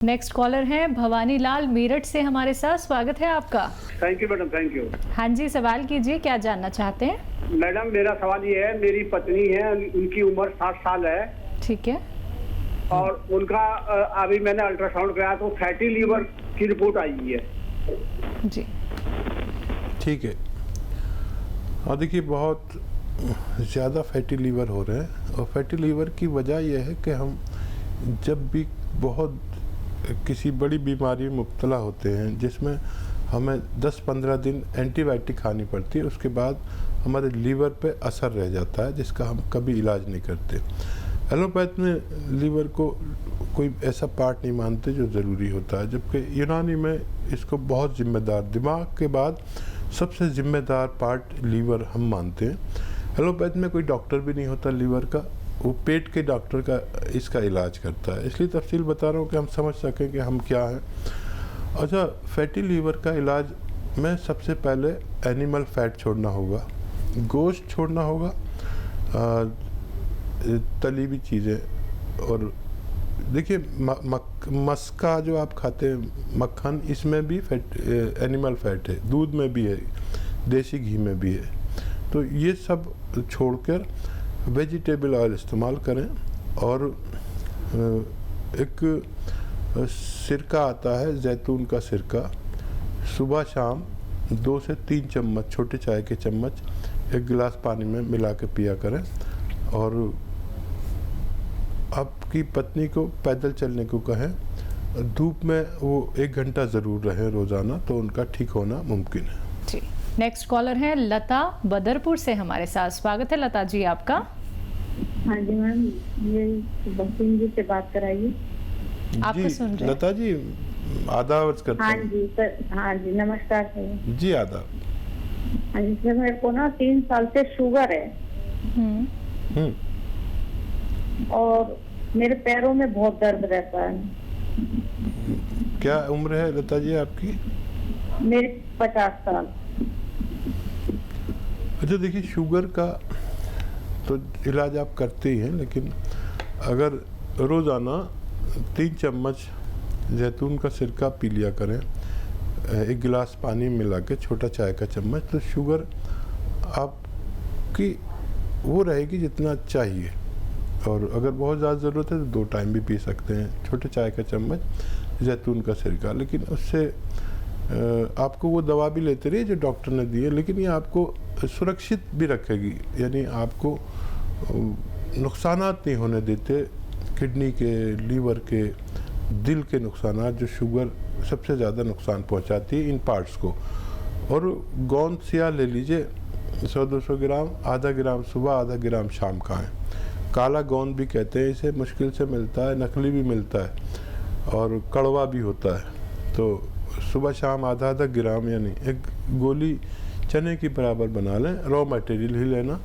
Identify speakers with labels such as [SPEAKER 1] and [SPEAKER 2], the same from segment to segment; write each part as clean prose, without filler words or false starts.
[SPEAKER 1] Next collar हैं भवानी लाल मेरठ से हमारे साथ। स्वागत है आपका।
[SPEAKER 2] Thank you madam, thank you.
[SPEAKER 1] हाँ जी, सवाल कीजिए, क्या जानना चाहते हैं?
[SPEAKER 2] मैडम मेरा सवाल ये है, मेरी पत्नी है, उनकी उम्र 60 साल है।
[SPEAKER 1] ठीक है।
[SPEAKER 2] और उनका अभी मैंने अल्ट्रासाउंड कराया तो फैटी लीवर की रिपोर्ट आई है
[SPEAKER 1] जी।
[SPEAKER 3] ठीक है। और देखिए बहुत ज़्यादा फैटी लीवर हो रहे हैं, और फैटी लीवर की वजह यह है कि हम जब भी बहुत किसी बड़ी बीमारी में मुब्तला होते हैं जिसमें हमें 10-15 दिन एंटीबायोटिक खानी पड़ती है, उसके बाद हमारे लीवर पे असर रह जाता है जिसका हम कभी इलाज नहीं करते। एलोपैथ में लीवर को कोई ऐसा पार्ट नहीं मानते जो ज़रूरी होता है, जबकि यूनानी में इसको बहुत जिम्मेदार, दिमाग के बाद सबसे ज़िम्मेदार पार्ट लीवर हम मानते हैं। एलोपैथ में कोई डॉक्टर भी नहीं होता लीवर का, वो पेट के डॉक्टर का इसका इलाज करता है। इसलिए तफसील बता रहा हूँ कि हम समझ सकें कि हम क्या हैं। अच्छा, फैटी लीवर का इलाज में सबसे पहले एनिमल फैट छोड़ना होगा, गोश्त छोड़ना होगा, तली हुई चीज़ें। और देखिए मस्का जो आप खाते हैं मक्खन, इसमें भी फैट, एनिमल फैट है, दूध में भी है, देसी घी में भी है। तो ये सब छोड़कर वेजिटेबल ऑयल इस्तेमाल करें। और एक सिरका आता है, जैतून का सिरका, सुबह शाम 2 से 3 चम्मच, छोटे चाय के चम्मच, 1 गिलास पानी में मिला के पिया करें। और आपकी पत्नी को पैदल चलने को कहें, धूप में वो 1 घंटा ज़रूर रहें रोज़ाना, तो उनका ठीक होना मुमकिन है
[SPEAKER 1] जी। नेक्स्ट कॉलर है लता बदरपुर से हमारे साथ। स्वागत है लता जी आपका।
[SPEAKER 4] हाँ जी मैम, ये बसिंग जी से बात कराइए।
[SPEAKER 1] आपको सुन रहे
[SPEAKER 3] लता जी, आदाब करते हैं।
[SPEAKER 4] हाँ जी सर, हाँ जी नमस्कार सर।
[SPEAKER 3] जी आदाब।
[SPEAKER 4] हाँ जी सर, मेरे को ना 3 साल से शुगर है और मेरे पैरों में बहुत दर्द रहता है।
[SPEAKER 3] क्या उम्र है लता जी आपकी?
[SPEAKER 4] मेरी 50 साल।
[SPEAKER 3] अच्छा देखिए, शुगर का तो इलाज आप करते ही हैं, लेकिन अगर रोज़ाना 3 चम्मच जैतून का सिरका पी लिया करें, 1 गिलास पानी मिला के, छोटा चाय का चम्मच, तो शुगर आपकी वो रहेगी जितना चाहिए। और अगर बहुत ज़्यादा ज़रूरत है तो 2 टाइम भी पी सकते हैं, छोटे चाय का चम्मच जैतून का सिरका। लेकिन उससे आपको वो दवा भी लेते रहिए जो डॉक्टर ने दी है, लेकिन ये आपको सुरक्षित भी रखेगी, यानी आपको नुकसानात नहीं होने देते, किडनी के, लीवर के, दिल के नुकसानात, जो शुगर सबसे ज़्यादा नुकसान पहुंचाती है इन पार्ट्स को। और गोंद सिया ले लीजिए, 100-200 ग्राम, आधा ग्राम सुबह, आधा ग्राम शाम खाएं। काला गोंद भी कहते हैं इसे, मुश्किल से मिलता है, नकली भी मिलता है और कड़वा भी होता है। तो सुबह शाम आधा ग्राम, यानी 1 गोली चने की बराबर बना लें, रॉ मटेरियल ही लेना,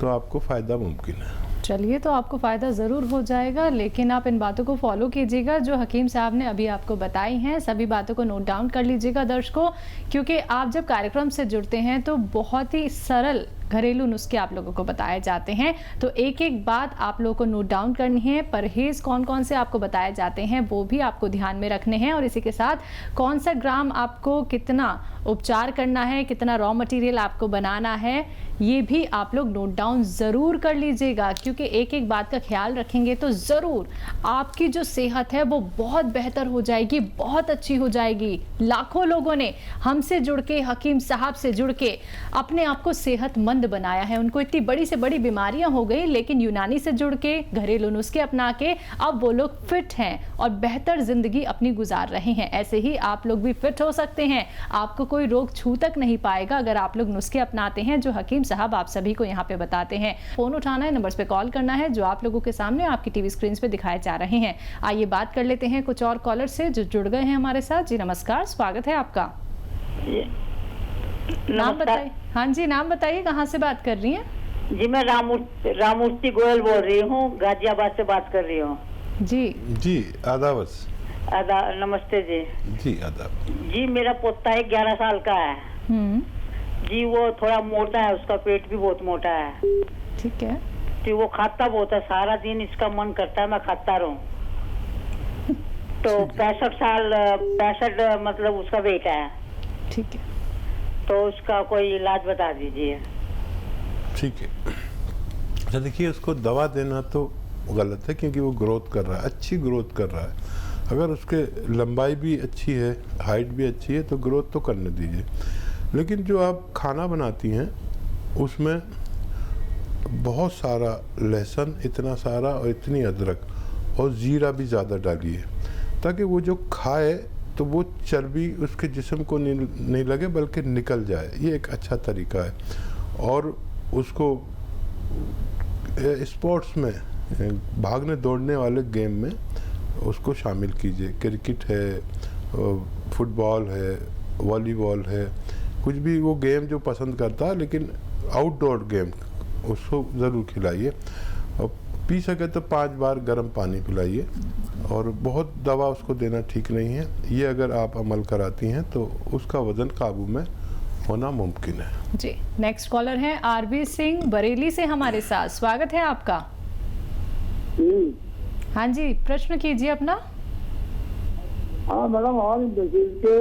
[SPEAKER 3] तो आपको फ़ायदा मुमकिन है।
[SPEAKER 1] चलिए, तो आपको फ़ायदा ज़रूर हो जाएगा, लेकिन आप इन बातों को फॉलो कीजिएगा जो हकीम साहब ने अभी आपको बताई हैं। सभी बातों को नोट डाउन कर लीजिएगा दर्शकों, क्योंकि आप जब कार्यक्रम से जुड़ते हैं तो बहुत ही सरल घरेलू नुस्खे आप लोगों को बताए जाते हैं। तो एक एक बात आप लोगों को नोट डाउन करनी है। परहेज कौन कौन से आपको बताए जाते हैं वो भी आपको ध्यान में रखने हैं, और इसी के साथ कौन सा ग्राम आपको कितना उपचार करना है, कितना रॉ मटेरियल आपको बनाना है, ये भी आप लोग नोट डाउन ज़रूर कर लीजिएगा। क्योंकि एक एक बात का ख्याल रखेंगे तो ज़रूर आपकी जो सेहत है वो बहुत बेहतर हो जाएगी, बहुत अच्छी हो जाएगी। लाखों लोगों ने हमसे जुड़ के, हकीम साहब से जुड़ के अपने आप को सेहतमंद बनाया है। उनको इतनी बड़ी से बड़ी बीमारियां हो गई, लेकिन यूनानी से जुड़ के, घरेलू नुस्खे अपना के अब वो लोग फिट हैं और बेहतर जिंदगी अपनी गुजार रहे हैं। ऐसे ही आप लोग भी फिट हो सकते हैं। आपको कोई रोग छू तक नहीं पाएगा अगर आप लोग नुस्खे अपनाते हैं जो हकीम साहब आप सभी को यहाँ पे बताते हैं। फोन उठाना है, नंबर्स पे कॉल करना है जो आप लोगों के सामने आपकी टीवी स्क्रीन पे दिखाए जा रहे हैं। आइए बात कर लेते हैं कुछ और कॉलर से जो जुड़ गए हैं हमारे साथ। जी नमस्कार, स्वागत है आपका। नाम बताइए। हाँ जी, नाम बताइए, कहाँ से बात कर रही हैं?
[SPEAKER 4] जी मैं रामूर्ति गोयल बोल रही हूँ, गाजियाबाद से बात कर रही हूँ।
[SPEAKER 3] जी आदाब।
[SPEAKER 4] नमस्ते जी।
[SPEAKER 3] जी आदाब।
[SPEAKER 4] जी मेरा पोता है, 11 साल का है जी। वो थोड़ा मोटा है, उसका पेट भी बहुत मोटा है।
[SPEAKER 1] ठीक है।
[SPEAKER 4] तो वो खाता बहुत है, सारा दिन इसका मन करता है मैं खाता रहूं। तो 65 मतलब उसका वेट है।
[SPEAKER 1] ठीक है,
[SPEAKER 4] तो उसका कोई इलाज बता दीजिए।
[SPEAKER 3] ठीक है। अच्छा देखिए, उसको दवा देना तो गलत है क्योंकि वो ग्रोथ कर रहा है, अच्छी ग्रोथ कर रहा है। अगर उसके लंबाई भी अच्छी है, हाइट भी अच्छी है, तो ग्रोथ तो करने दीजिए। लेकिन जो आप खाना बनाती हैं उसमें बहुत सारा लहसुन, इतना सारा और इतनी अदरक और ज़ीरा भी ज़्यादा डालिए, ताकि वो जो खाए तो वो चर्बी उसके जिस्म को नहीं लगे बल्कि निकल जाए। ये एक अच्छा तरीका है। और उसको स्पोर्ट्स में, भागने दौड़ने वाले गेम में उसको शामिल कीजिए। क्रिकेट है, फुटबॉल है, वॉलीबॉल है, कुछ भी वो गेम जो पसंद करता है, लेकिन आउटडोर गेम उसको ज़रूर खिलाइए। और पी सके तो 5 बार गर्म पानी पिलाइए। और बहुत दवा उसको देना ठीक नहीं है। ये अगर आप अमल कराती हैं तो उसका वज़न काबू में होना मुमकिन है।
[SPEAKER 1] जी। नेक्स्ट कॉलर हैं आरबी सिंह बरेली से हमारे साथ। स्वागत है आपका। हाँ जी, प्रश्न कीजिए अपना।
[SPEAKER 2] हाँ मैडम, हमारी ब्रेजिल के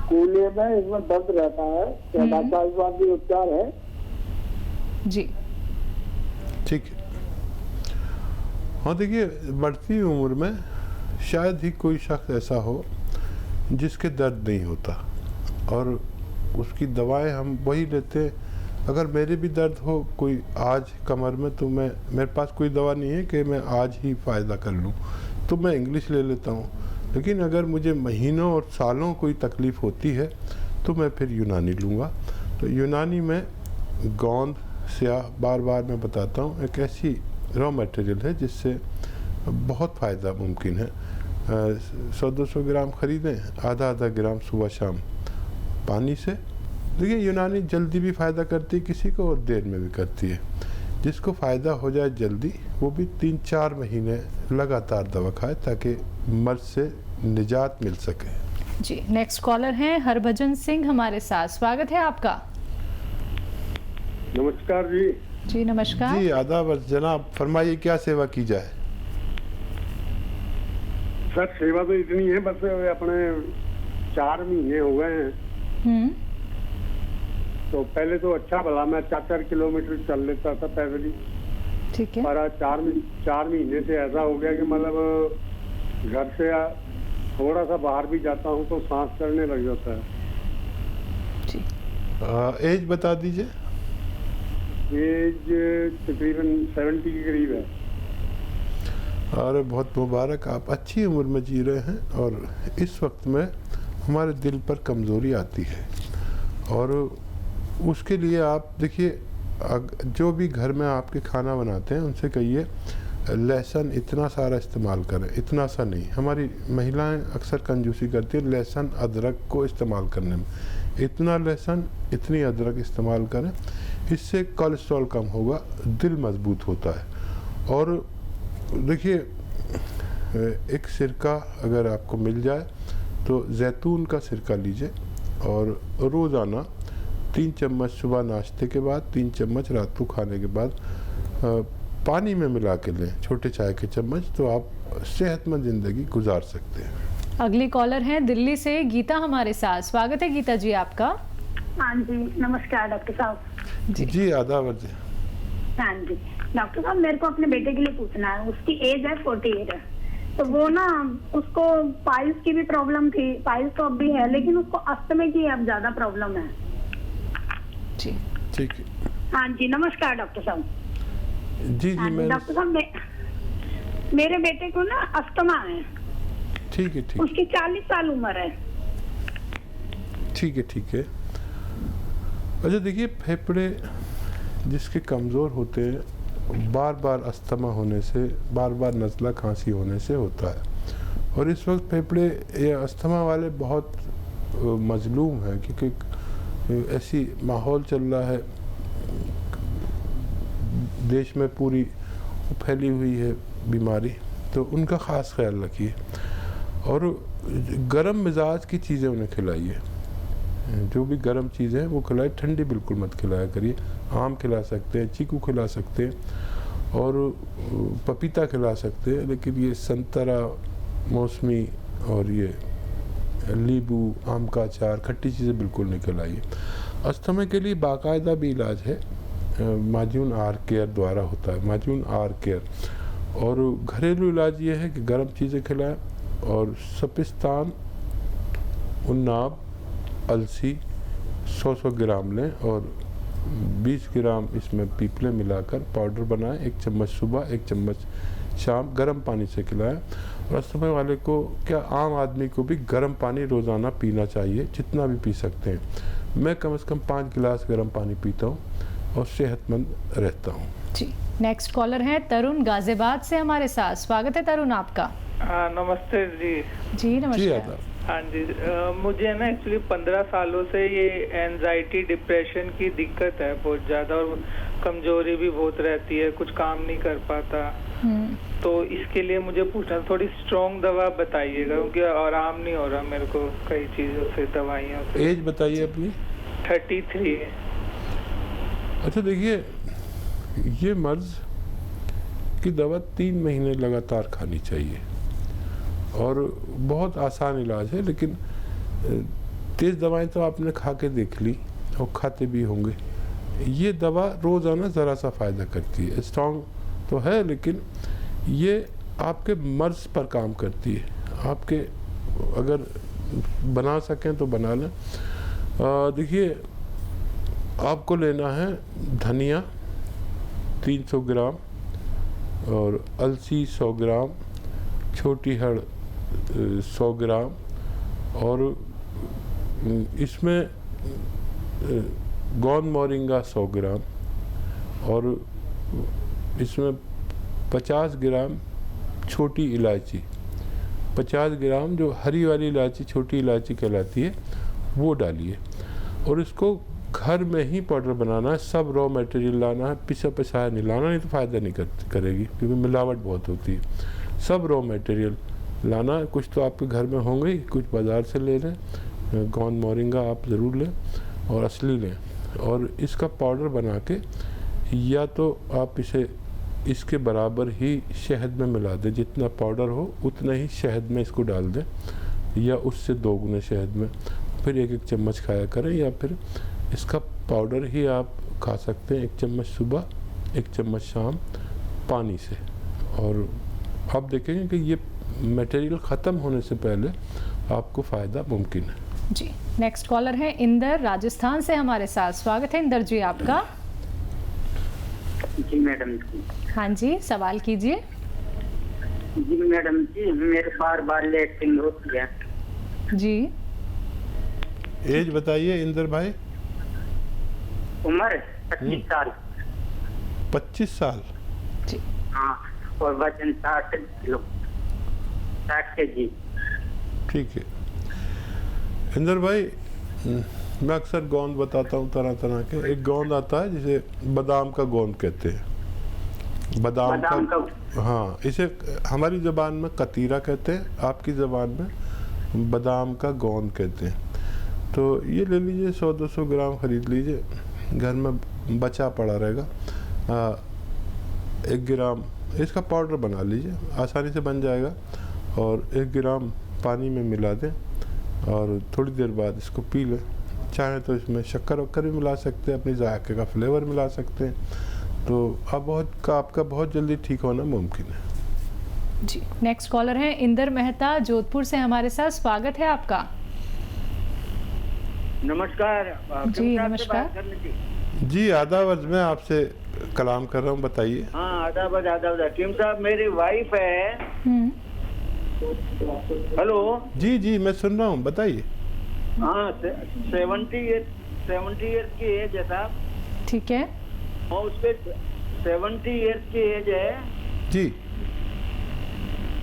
[SPEAKER 2] कूल्हे में इसमें दर्द रहता है, क्या डॉक्टर उपचार है?
[SPEAKER 1] जी
[SPEAKER 3] ठीक है। हाँ देखिए, बढ़ती उम्र में शायद ही कोई शख्स ऐसा हो जिसके दर्द नहीं होता, और उसकी दवाएं हम वही लेते। अगर मेरे भी दर्द हो कोई आज कमर में, तो मेरे पास कोई दवा नहीं है कि मैं आज ही फ़ायदा कर लूँ, तो मैं इंग्लिश ले लेता हूँ। लेकिन अगर मुझे महीनों और सालों कोई तकलीफ़ होती है तो मैं फिर यूनानी लूँगा। तो यूनानी में गोंद, स्याह, बार बार मैं बताता हूँ, एक ऐसी रॉ मटेरियल है जिससे बहुत फ़ायदा मुमकिन है। 100-200 ग्राम ख़रीदें, आधा ग्राम सुबह शाम पानी से। देखिए, यूनानी जल्दी भी फ़ायदा करती है किसी को और देर में भी करती है। जिसको फ़ायदा हो जाए जल्दी, वो भी 3-4 महीने लगातार दवा खाए ताकि मर्ज से निजात मिल सके।
[SPEAKER 1] जी। नेक्स्ट कॉलर हैं हरभजन सिंह हमारे साथ। स्वागत है आपका।
[SPEAKER 2] नमस्कार जी।
[SPEAKER 1] जी नमस्कार।
[SPEAKER 3] जी आदाब जनाब, फरमाइए क्या सेवा की जाए।
[SPEAKER 2] सर सेवा तो इतनी है, बस अपने 4 महीने हो गए हैं। तो पहले तो अच्छा भला मैं 4-4 किलोमीटर चल लेता था पैदल ही।
[SPEAKER 1] ठीक है।
[SPEAKER 2] पर आज 4 महीने से ऐसा हो गया कि मतलब घर से थोड़ा सा बाहर भी जाता हूँ तो सांस चढ़ने लग जाता है।
[SPEAKER 1] जी।
[SPEAKER 3] एज बता दीजिए।
[SPEAKER 2] एज तकरीबन 70 के करीब है।
[SPEAKER 3] और बहुत मुबारक, आप अच्छी उम्र में जी रहे हैं। और इस वक्त में हमारे दिल पर कमज़ोरी आती है, और उसके लिए आप देखिए, जो भी घर में आपके खाना बनाते हैं उनसे कहिए लहसुन इतना सारा इस्तेमाल करें। इतना सा नहीं, हमारी महिलाएं अक्सर कंजूसी करती हैं लहसुन अदरक को इस्तेमाल करने में। इतना लहसुन, इतनी अदरक इस्तेमाल करें, इससे कोलेस्ट्रॉल कम होगा, दिल मजबूत होता है। और देखिए, एक सिरका अगर आपको मिल जाए तो जैतून का सिरका लीजिए, और रोज़ाना 3 चम्मच सुबह नाश्ते के बाद, 3 चम्मच रात को खाने के बाद पानी में मिला के लें, छोटे चाय के चम्मच, तो आप सेहतमंद ज़िंदगी गुजार सकते हैं।
[SPEAKER 1] अगली कॉलर हैं दिल्ली से गीता हमारे साथ। स्वागत है गीता जी आपका।
[SPEAKER 5] हाँ जी, नमस्कार डॉक्टर साहब।
[SPEAKER 3] जी आदाब।
[SPEAKER 5] हाँ जी डॉक्टर साहब, मेरे को अपने बेटे के लिए पूछना है। उसकी एज है 48 है, तो वो ना, उसको पाइल्स की भी प्रॉब्लम थी, पाइल्स तो अब भी है, लेकिन उसको अस्थमा की अब ज्यादा प्रॉब्लम है।
[SPEAKER 1] जी
[SPEAKER 3] ठीक है।
[SPEAKER 5] हाँ जी, नमस्कार डॉक्टर साहब।
[SPEAKER 3] जी मैं
[SPEAKER 5] डॉक्टर साहब, मेरे बेटे को ना अस्थमा है।
[SPEAKER 3] ठीक है। ठीक,
[SPEAKER 5] उसकी 40 साल उम्र है।
[SPEAKER 3] ठीक है। ठीक है। अच्छा देखिए, फेफड़े जिसके कमज़ोर होते हैं, बार बार अस्थमा होने से, बार बार नज़ला खांसी होने से होता है। और इस वक्त फेफड़े या अस्थमा वाले बहुत मजलूम हैं, क्योंकि ऐसी माहौल चल रहा है देश में, पूरी फैली हुई है बीमारी, तो उनका ख़ास ख्याल रखिए। और गर्म मिजाज की चीज़ें उन्हें खिलाइए, जो भी गर्म चीज़ें हैं वो खिलाए, ठंडी बिल्कुल मत खिलाया करिए। आम खिला सकते हैं, चीकू खिला सकते हैं, और पपीता खिला सकते हैं, लेकिन ये संतरा मौसमी और ये नींबू, आम का अचार, खट्टी चीज़ें बिल्कुल निकल आइए। अस्थमा के लिए बाकायदा भी इलाज है, माजून आर केयर द्वारा होता है, माजून आर केयर। और घरेलू इलाज ये है कि गर्म चीज़ें खिलाएं और सपिस्तान, उन्नाब, अलसी 100-100 ग्राम लें और 20 ग्राम इसमें पीपले मिलाकर पाउडर बनाएं। 1 चम्मच सुबह, 1 चम्मच शाम, गर्म पानी से खिलाएं। और अस्थमा वाले को, क्या आम आदमी को भी गर्म पानी रोज़ाना पीना चाहिए, जितना भी पी सकते हैं। मैं कम से कम 5 गिलास गर्म पानी पीता हूँ और सेहतमंद रहता हूँ।
[SPEAKER 1] जी, नेक्स्ट कॉलर हैं तरुण गाजियाबाद से हमारे साथ। स्वागत है तरुण आपका।
[SPEAKER 6] नमस्ते जी।
[SPEAKER 1] जी नमस्कार।
[SPEAKER 3] आदाब।
[SPEAKER 6] हाँ जी, मुझे ना एक्चुअली 15 सालों से ये एंजाइटी डिप्रेशन की दिक्कत है बहुत ज़्यादा, और कमजोरी भी बहुत रहती है, कुछ काम नहीं कर पाता। तो इसके लिए मुझे पूछना, थोड़ी स्ट्रॉन्ग दवा बताइएगा, क्योंकि आराम नहीं हो रहा मेरे को कई चीज़ों से, दवाइयों से।
[SPEAKER 3] एज बताइए अपनी।
[SPEAKER 6] 33।
[SPEAKER 3] अच्छा देखिए, ये मर्ज की दवा 3 महीने लगातार खानी चाहिए और बहुत आसान इलाज है। लेकिन तेज़ दवाएं तो आपने खा के देख ली और खाते भी होंगे। ये दवा रोज़ाना ज़रा सा फ़ायदा करती है, स्ट्रॉन्ग तो है लेकिन ये आपके मर्ज पर काम करती है। आपके अगर बना सकें तो बना लें। देखिए, आपको लेना है धनिया 300 ग्राम और अलसी 100 ग्राम, छोटी हड़ 100 ग्राम, और इसमें गोंद मोरिंगा 100 ग्राम, और इसमें 50 ग्राम छोटी इलायची, 50 ग्राम जो हरी वाली इलायची, छोटी इलायची कहलाती है, वो डालिए। और इसको घर में ही पाउडर बनाना है, सब रॉ मटेरियल लाना है, पिसा पिसाया नहीं लाना, नहीं तो फ़ायदा नहीं करेगी क्योंकि मिलावट बहुत होती है। सब रॉ मटेरियल लाना है, कुछ तो आपके घर में होंगे, कुछ बाज़ार से ले लें, गोंद मोरिंगा आप ज़रूर लें और असली लें, और इसका पाउडर बना के या तो आप इसे इसके बराबर ही शहद में मिला दें, जितना पाउडर हो उतना ही शहद में इसको डाल दें, या उससे 2 गुने शहद में, फिर 1-1 चम्मच खाया करें, या फिर इसका पाउडर ही आप खा सकते हैं 1 चम्मच सुबह, 1 चम्मच शाम पानी से। और आप देखेंगे कि ये मटेरियल ख़त्म होने से पहले आपको फ़ायदा मुमकिन है।
[SPEAKER 1] जी, नेक्स्ट कॉलर है इंदर राजस्थान से हमारे साथ। स्वागत है इंदर जी आपका।
[SPEAKER 7] जी मैडम जी।
[SPEAKER 1] हाँ जी, सवाल कीजिए।
[SPEAKER 7] जी मैडम जी, मेरे बार लेटरिंग होती है।
[SPEAKER 1] जी,
[SPEAKER 3] एज बताइए इंदर भाई।
[SPEAKER 7] उम्र 25 साल।
[SPEAKER 3] 25 साल।
[SPEAKER 1] जी,
[SPEAKER 7] हाँ, और वजन 60 किलो, 60 केजी।
[SPEAKER 3] ठीक है इंदर भाई, मैं अक्सर गोंद बताता हूँ तरह तरह के। एक गोंद आता है जिसे बादाम का गोंद कहते हैं, बादाम का। हाँ, इसे हमारी ज़बान में कतीरा कहते हैं, आपकी ज़बान में बादाम का गोंद कहते हैं। तो ये ले लीजिए, 100-200 ग्राम ख़रीद लीजिए, घर में बचा पड़ा रहेगा। 1 ग्राम इसका पाउडर बना लीजिए, आसानी से बन जाएगा, और 1 ग्राम पानी में मिला दें और थोड़ी देर बाद इसको पी लें। चाहें तो इसमें शक्कर वक्कर भी मिला सकते हैं, अपनी जायके का फ्लेवर मिला सकते हैं। तो आपका बहुत जल्दी ठीक होना मुमकिन है।
[SPEAKER 1] जी, नेक्स्ट कॉलर हैं इंदर मेहता जोधपुर से हमारे साथ। स्वागत है आपका।
[SPEAKER 7] नमस्कार
[SPEAKER 1] जी नमस्कार।
[SPEAKER 3] जी आदाब, मैं आपसे कलाम कर रहा हूँ, बताइए।
[SPEAKER 7] हाँ आदाब। टीम साहब, मेरी वाइफ है। हेलो।
[SPEAKER 3] जी मैं सुन रहा हूँ, बताइए।
[SPEAKER 7] हाँ, 70 ईयर्स की एज है साहब।
[SPEAKER 1] ठीक है।
[SPEAKER 7] और उसके 70 ईयर्स की एज है
[SPEAKER 3] जी।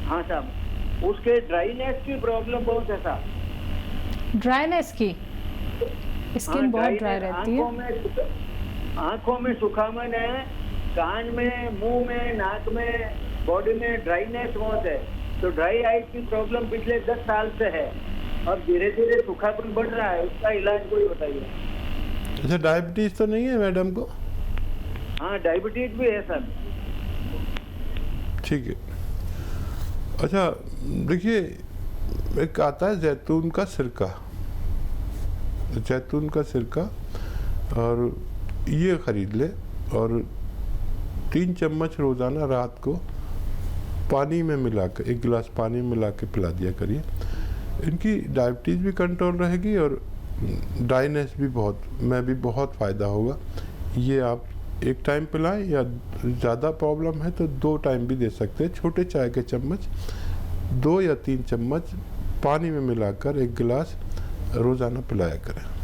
[SPEAKER 7] हाँ साहब, उसके ड्राईनेस की प्रॉब्लम बहुत है साहब।
[SPEAKER 1] ड्राईनेस की, स्किन बहुत ड्राई रहती है,
[SPEAKER 7] आंखों में सुखापन है, कान में, मुंह में, नाक में, बॉडी में ड्राईनेस बहुत है। तो ड्राई आइज की प्रॉब्लम पिछले 10 साल से है। अब धीरे धीरे सूखापन बढ़ रहा है, उसका इलाज कोई बताइए।
[SPEAKER 3] अच्छा, डायबिटीज तो नहीं है मैडम को?
[SPEAKER 7] हाँ, डायबिटीज भी है सर।
[SPEAKER 3] ठीक है। अच्छा देखिए, एक आता है जैतून का सिरका, जैतून का सिरका, और ये ख़रीद ले और 3 चम्मच रोज़ाना रात को पानी में मिलाकर, 1 गिलास पानी में मिला के पिला दिया करिए। इनकी डायबिटीज़ भी कंट्रोल रहेगी और ड्राइनेस भी बहुत फ़ायदा होगा। ये आप एक टाइम पिलाएं या ज़्यादा प्रॉब्लम है तो 2 टाइम भी दे सकते हैं। छोटे चाय के चम्मच 2 या 3 चम्मच पानी में मिलाकर 1 गिलास रोज़ाना पिलाया करें।